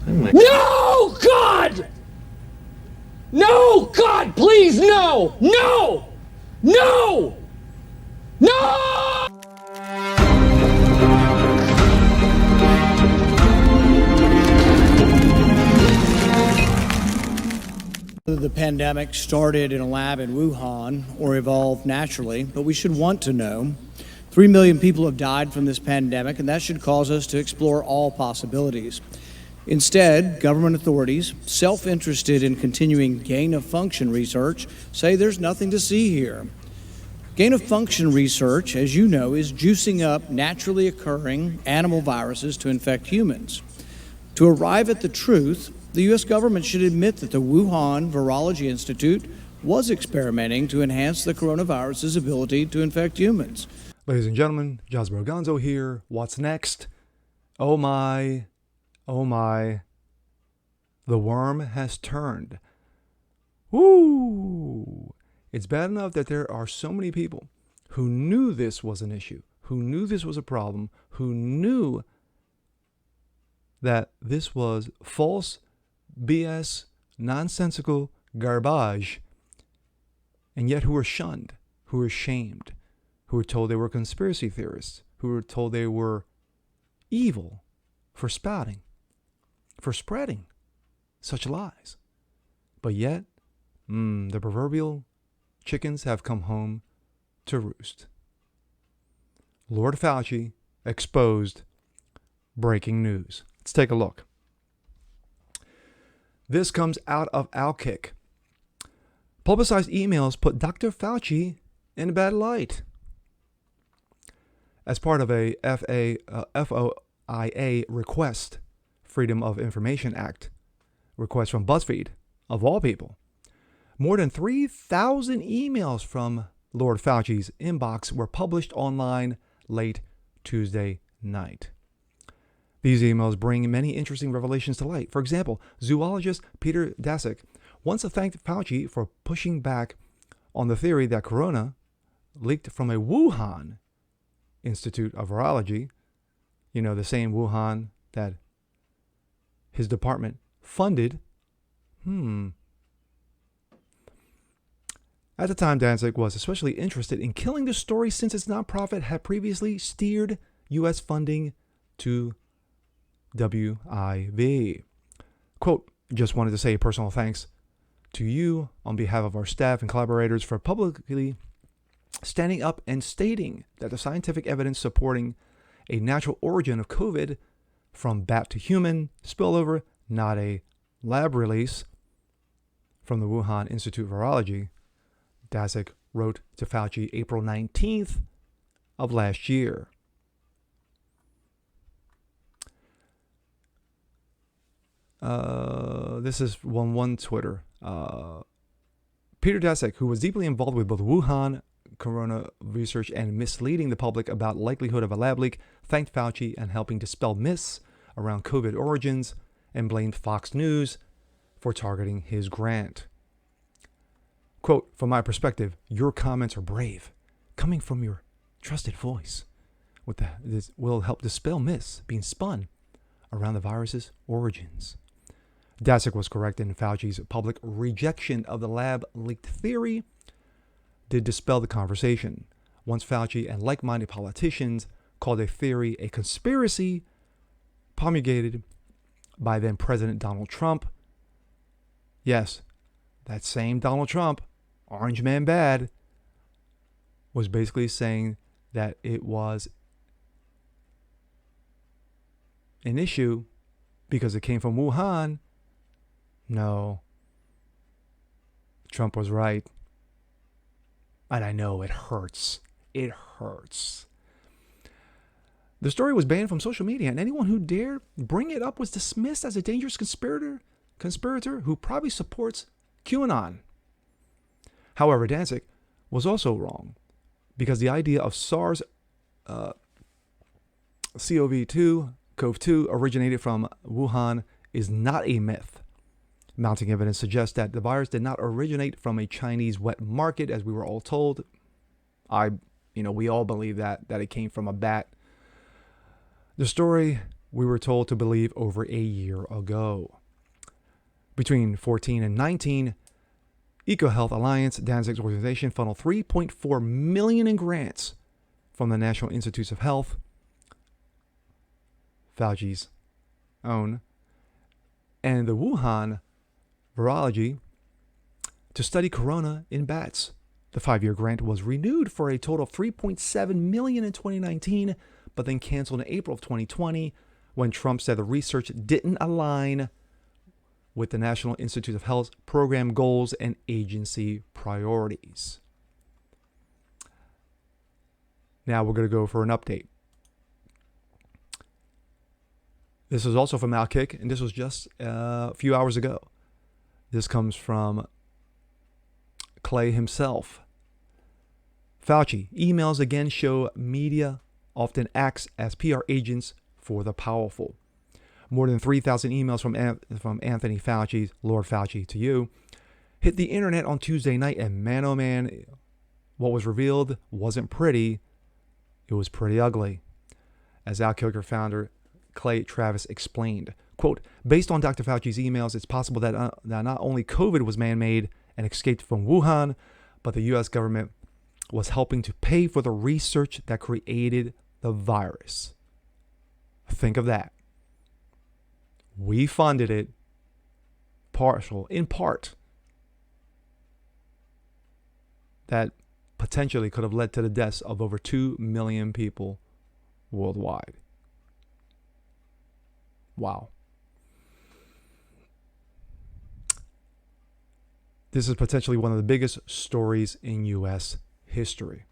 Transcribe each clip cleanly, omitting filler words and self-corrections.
No, God! No, God, please, no! No! No! No! The pandemic started in a lab in Wuhan or evolved naturally, but we should want to know. 3 million people have died from this pandemic, and that should cause us to explore all possibilities. Instead, government authorities, self-interested in continuing gain-of-function research, say there's nothing to see here. Gain-of-function research, as you know, is juicing up naturally occurring animal viruses to infect humans. To arrive at the truth, the U.S. government should admit that the Wuhan Virology Institute was experimenting to enhance the coronavirus's ability to infect humans. Ladies and gentlemen, Jazz Gonzo here. What's next? Oh my, the worm has turned. Woo! It's bad enough that there are so many people who knew this was an issue, who knew this was a problem, who knew that this was false, BS, nonsensical garbage, and yet who were shunned, who were shamed, who were told they were conspiracy theorists, who were told they were evil for spouting, for spreading such lies. But yet, the proverbial chickens have come home to roost. Lord Fauci exposed. Breaking news. Let's take a look. This comes out of Outkick. Publicized emails put Dr. Fauci in a bad light. As part of a FOIA request, Freedom of Information Act, request from BuzzFeed, of all people, more than 3,000 emails from Lord Fauci's inbox were published online late Tuesday night. These emails bring many interesting revelations to light. For example, zoologist Peter Daszak once thanked Fauci for pushing back on the theory that corona leaked from a Wuhan Institute of Virology, the same Wuhan that his department funded. At the time, Daszak was especially interested in killing the story since its nonprofit had previously steered U.S. funding to WIV. Quote, just wanted to say a personal thanks to you on behalf of our staff and collaborators for publicly standing up and stating that the scientific evidence supporting a natural origin of COVID from bat to human spillover, not a lab release from the Wuhan Institute of Virology, Daszak wrote to Fauci April 19th of last year. This is one Twitter. Peter Daszak, who was deeply involved with both Wuhan corona research and misleading the public about likelihood of a lab leak, thanked Fauci and helping dispel myths around COVID origins and blamed Fox News for targeting his grant. Quote, from my perspective, your comments are brave, coming from your trusted voice. This will help dispel myths being spun around the virus's origins. Daszak was correct in Fauci's public rejection of the lab leaked theory did dispel the conversation. Once Fauci and like-minded politicians called a theory a conspiracy promulgated by then President Donald Trump. Yes, that same Donald Trump, Orange Man Bad, was basically saying that it was an issue because it came from Wuhan. No, Trump was right. And I know it hurts. It hurts. The story was banned from social media, and anyone who dared bring it up was dismissed as a dangerous conspirator who probably supports QAnon. However, Daszak was also wrong because the idea of SARS CoV-2 originated from Wuhan is not a myth. Mounting evidence suggests that the virus did not originate from a Chinese wet market, as we were all told. We all believe that it came from a bat. The story we were told to believe over a year ago. Between 14 and 19, EcoHealth Alliance, Danzig's organization, funneled $3.4 million in grants from the National Institutes of Health, Fauci's own, and the Wuhan virology to study corona in bats. The 5-year grant was renewed for a total of $3.7 million in 2019, but then canceled in April of 2020 when Trump said the research didn't align with the National Institute of Health's program goals and agency priorities. Now we're going to go for an update. This is also from Outkick, and this was just a few hours ago. This comes from Clay himself. Fauci, emails again show media often acts as PR agents for the powerful. More than 3,000 emails from Anthony Fauci, Lord Fauci to you, hit the internet on Tuesday night, and man oh man, what was revealed wasn't pretty. It was pretty ugly. As Outkicker founder Clay Travis explained, quote, based on Dr. Fauci's emails, it's possible that not only COVID was man-made and escaped from Wuhan, but the U.S. government was helping to pay for the research that created the virus. Think of that. We funded it, in part, that potentially could have led to the deaths of over 2 million people worldwide. Wow. This is potentially one of the biggest stories in U.S. history.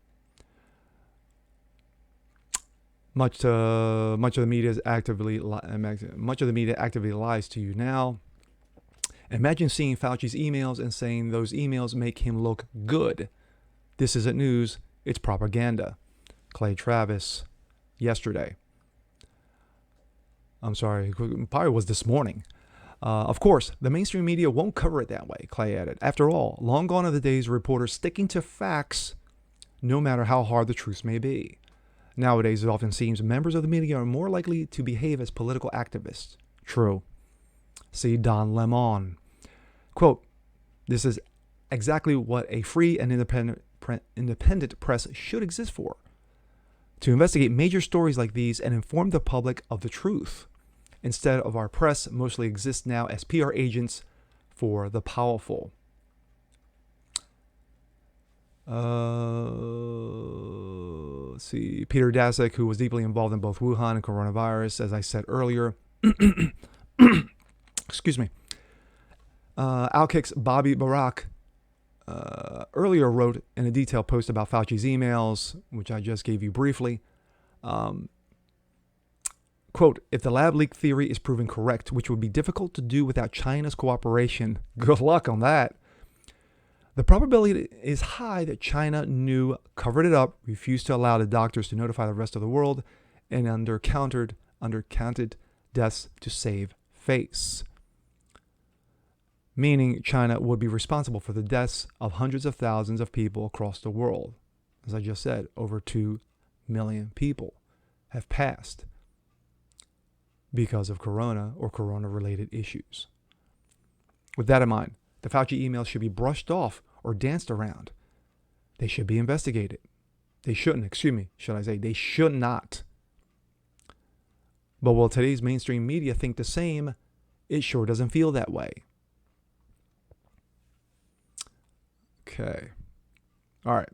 Much of the media actively lies to you now. Imagine seeing Fauci's emails and saying those emails make him look good. This isn't news, it's propaganda. Clay Travis, yesterday. I'm sorry, probably was this morning. Of course, the mainstream media won't cover it that way, Clay added. After all, long gone are the days of reporters sticking to facts, no matter how hard the truth may be. Nowadays, it often seems members of the media are more likely to behave as political activists. True. See Don Lemon. Quote, this is exactly what a free and independent press should exist for. To investigate major stories like these and inform the public of the truth. Instead of our press mostly exists now as PR agents for the powerful. Let's see. Peter Daszak, who was deeply involved in both Wuhan and coronavirus, as I said earlier. Excuse me. Outkick's Bobby Barak earlier wrote in a detailed post about Fauci's emails, which I just gave you briefly. Quote, if the lab leak theory is proven correct, which would be difficult to do without China's cooperation, good luck on that. The probability is high that China knew, covered it up, refused to allow the doctors to notify the rest of the world, and undercounted deaths to save face. Meaning China would be responsible for the deaths of hundreds of thousands of people across the world. As I just said, over 2 million people have passed because of corona or corona-related issues. With that in mind, the Fauci emails should be brushed off or danced around. They should be investigated. They shouldn't, they should not. But while today's mainstream media think the same, it sure doesn't feel that way. Okay. All right.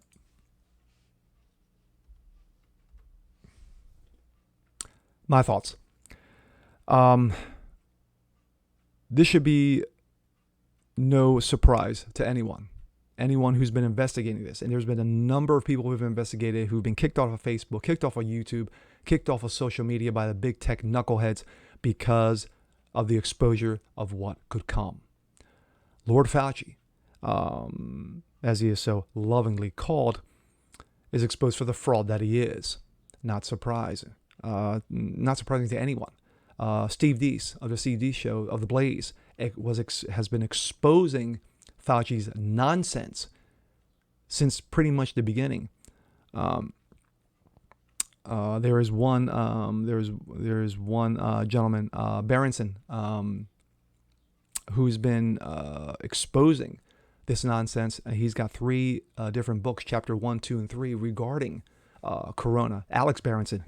My thoughts. This should be no surprise to anyone who's been investigating this. And there's been a number of people who've investigated, who've been kicked off of Facebook, kicked off of YouTube, kicked off of social media by the big tech knuckleheads because of the exposure of what could come. Lord Fauci, as he is so lovingly called, is exposed for the fraud that he is. Not surprising. Not surprising to anyone. Steve Deese of the Steve Deese Show of The Blaze has been exposing Fauci's nonsense since pretty much the beginning. there is one gentleman, Berenson, who's been exposing this nonsense. He's got 3 different books, chapter 1, 2, and 3, regarding Corona. Alex Berenson.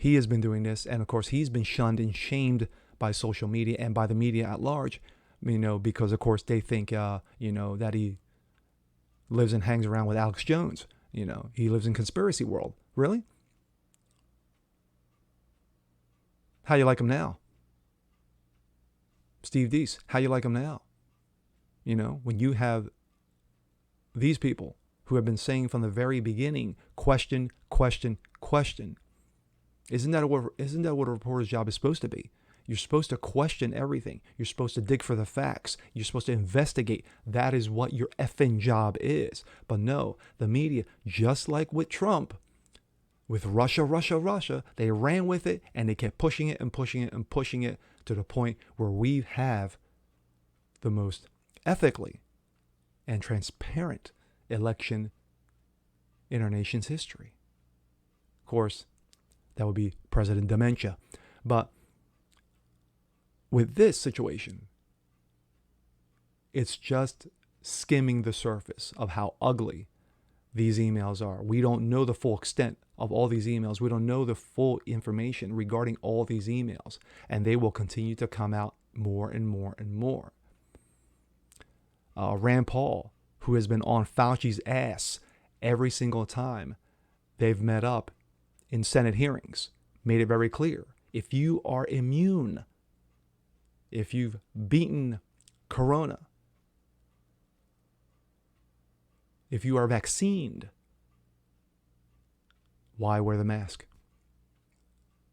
He has been doing this, and of course he's been shunned and shamed by social media and by the media at large, because of course they think that he lives and hangs around with Alex Jones. He lives in conspiracy world. Really? How you like him now? Steve Deese, how you like him now? When you have these people who have been saying from the very beginning, question, question, question. Isn't that what a reporter's job is supposed to be? You're supposed to question everything. You're supposed to dig for the facts. You're supposed to investigate. That is what your effing job is. But no, the media, just like with Trump, with Russia, they ran with it and they kept pushing it and pushing it and pushing it to the point where we have the most ethically and transparent election in our nation's history. Of course, that would be President Dementia. But with this situation, it's just skimming the surface of how ugly these emails are. We don't know the full extent of all these emails. We don't know the full information regarding all these emails. And they will continue to come out more and more and more. Rand Paul, who has been on Fauci's ass every single time they've met up in Senate hearings, made it very clear. If you are immune, if you've beaten Corona, if you are vaccinated, why wear the mask?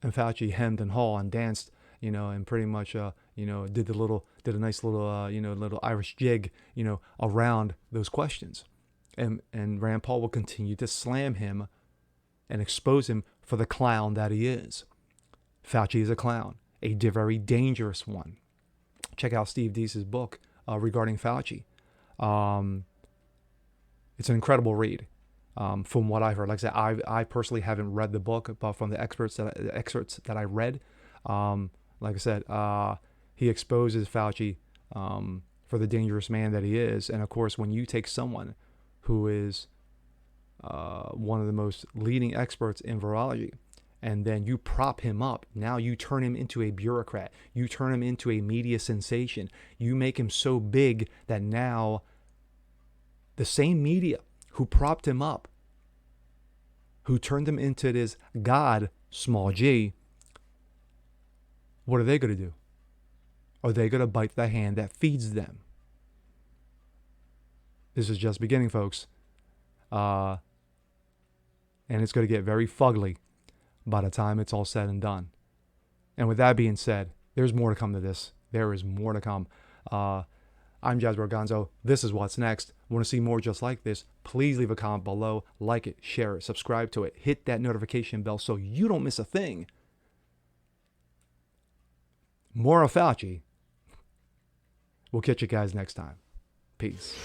And Fauci hemmed and hawed and danced, and pretty much, did a nice little, little Irish jig, around those questions. And Rand Paul will continue to slam him and expose him for the clown that he is. Fauci is a clown, a very dangerous one. Check out Steve Deese's book regarding Fauci. It's an incredible read. From what I've heard, like I said, I personally haven't read the book, but from the excerpts that I read, like I said, he exposes Fauci for the dangerous man that he is. And of course, when you take someone who is one of the most leading experts in virology, and then you prop him up, now you turn him into a bureaucrat, you turn him into a media sensation, you make him so big that now the same media who propped him up, who turned him into this God, small g, what are they going to do? Are they going to bite the hand that feeds them? This is just beginning, folks. And it's going to get very fugly by the time it's all said and done. And with that being said, there's more to come to this. There is more to come. I'm Jasper Gonzo. This is What's Next. Want to see more just like this? Please leave a comment below. Like it, share it, subscribe to it. Hit that notification bell so you don't miss a thing. More of Fauci. We'll catch you guys next time. Peace.